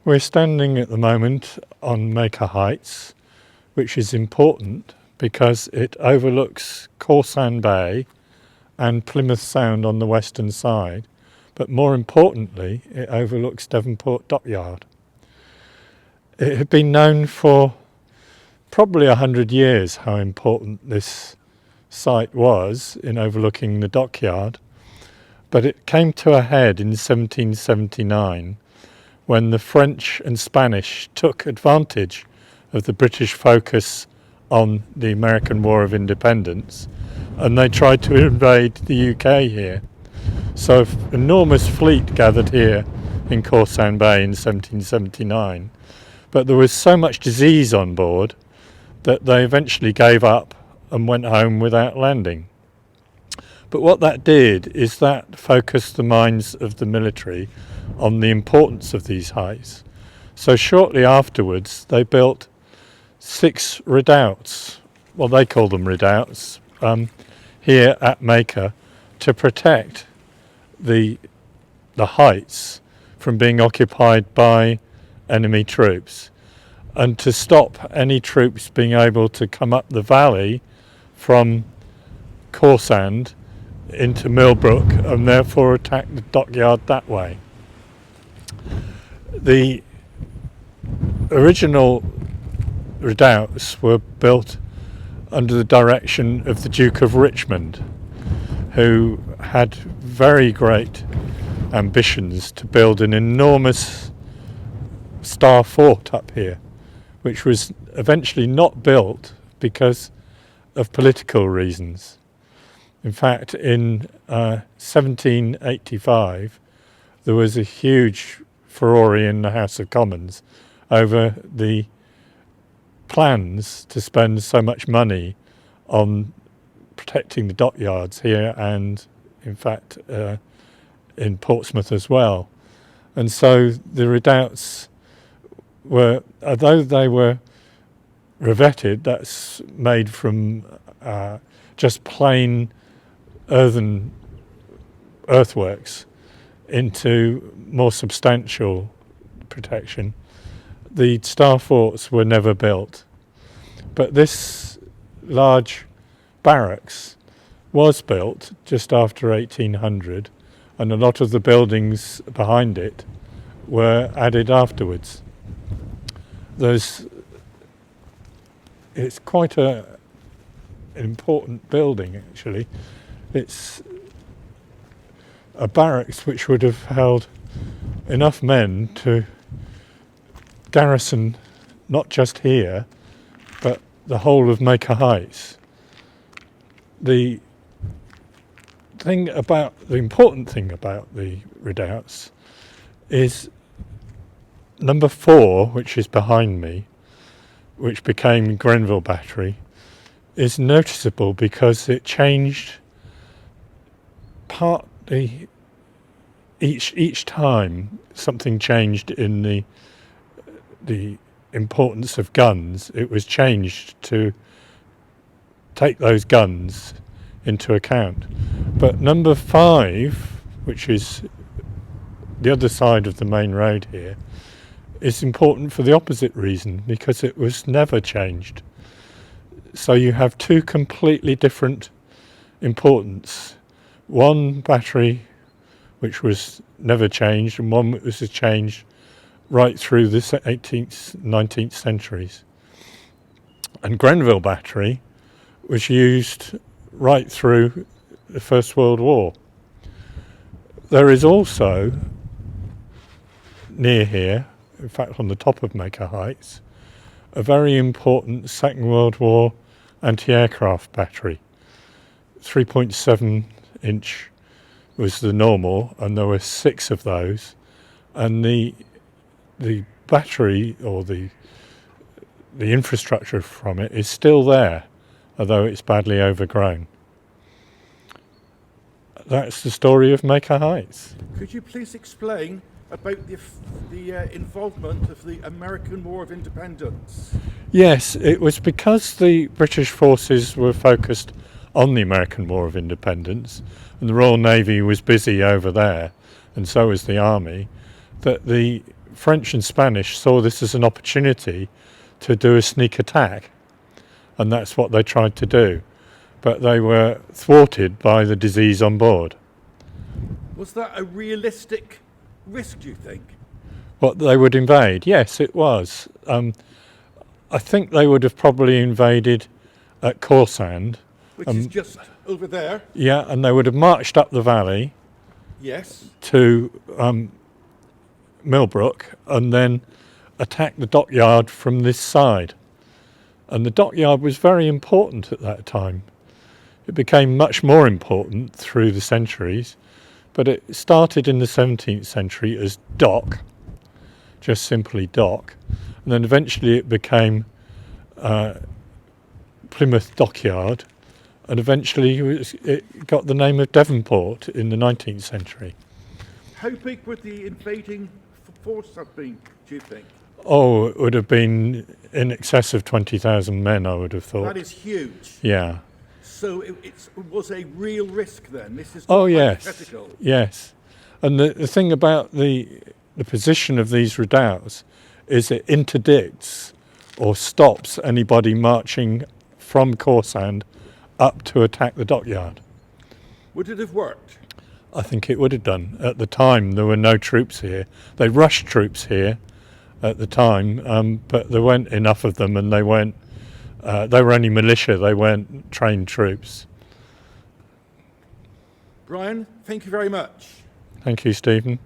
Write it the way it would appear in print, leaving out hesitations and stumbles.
We're standing at the moment on Maker Heights, which is important because it overlooks Cornwall Bay and Plymouth Sound on the western side, but more importantly, it overlooks Devonport Dockyard. It had been known for probably 100 years how important this site was in overlooking the dockyard, but it came to a head in 1779 when the French and Spanish took advantage of the British focus on the American War of Independence, and they tried to invade the UK here. So an enormous fleet gathered here in Cornwall Bay in 1779, but there was so much disease on board that they eventually gave up and went home without landing. But what that did is that focused the minds of the military on the importance of these heights. So shortly afterwards they built 6 redoubts, well they call them redoubts, here at Maker to protect the heights from being occupied by enemy troops, and to stop any troops being able to come up the valley from Cornwall into Millbrook and therefore attack the dockyard that way. The original redoubts were built under the direction of the Duke of Richmond, who had very great ambitions to build an enormous star fort up here, which was eventually not built because of political reasons. In fact, in 1785 there was a huge furore in the House of Commons over the plans to spend so much money on protecting the dockyards here and in fact in Portsmouth as well. And so the redoubts were, although they were revetted, that's made from just plain earthworks, into more substantial protection. The star forts were never built, but this large barracks was built just after 1800, and a lot of the buildings behind it were added afterwards. It's quite an important building actually. It's a barracks which would have held enough men to garrison not just here but the whole of Maker Heights. The important thing about the redoubts is number 4, which is behind me, which became Grenville Battery, is noticeable because it changed partly each time something changed in the importance of guns. It was changed to take those guns into account. But number 5, which is the other side of the main road here, is important for the opposite reason, because it was never changed. So you have 2 completely different importance. One battery which was never changed, and one which was changed right through the 18th, 19th centuries. And Grenville Battery was used right through the First World War. There is also near here, in fact on the top of Maker Heights, a very important Second World War anti-aircraft battery. 3.7 inch was the normal, and there were 6 of those, and the battery, or the infrastructure from it, is still there, although it's badly overgrown. That's the story of Maker Heights. Could you please explain about the involvement of the American War of Independence? Yes, it was because the British forces were focused on the American War of Independence, and the Royal Navy was busy over there, and so was the Army, that the French and Spanish saw this as an opportunity to do a sneak attack, and that's what they tried to do. But they were thwarted by the disease on board. Was that a realistic risk, do you think? What, they would invade? Yes, it was. I think they would have probably invaded at Corsand. Which is just over there. Yeah, and they would have marched up the valley Yes. to Millbrook and then attacked the dockyard from this side. And the dockyard was very important at that time. It became much more important through the centuries, but it started in the 17th century as dock, just simply dock, and then eventually it became Plymouth Dockyard, and eventually it got the name of Devonport in the 19th century. How big would the invading force have been, do you think? Oh, it would have been in excess of 20,000 men, I would have thought. That is huge. Yeah. So it was a real risk then. This is not hypothetical. Yes. And the thing about the position of these redoubts is it interdicts or stops anybody marching from Corsand up to attack the dockyard. Would it have worked? I think it would have done. At the time, there were no troops here. They rushed troops here at the time, but there weren't enough of them, and they were only militia. They weren't trained troops. Brian, thank you very much. Thank you, Stephen.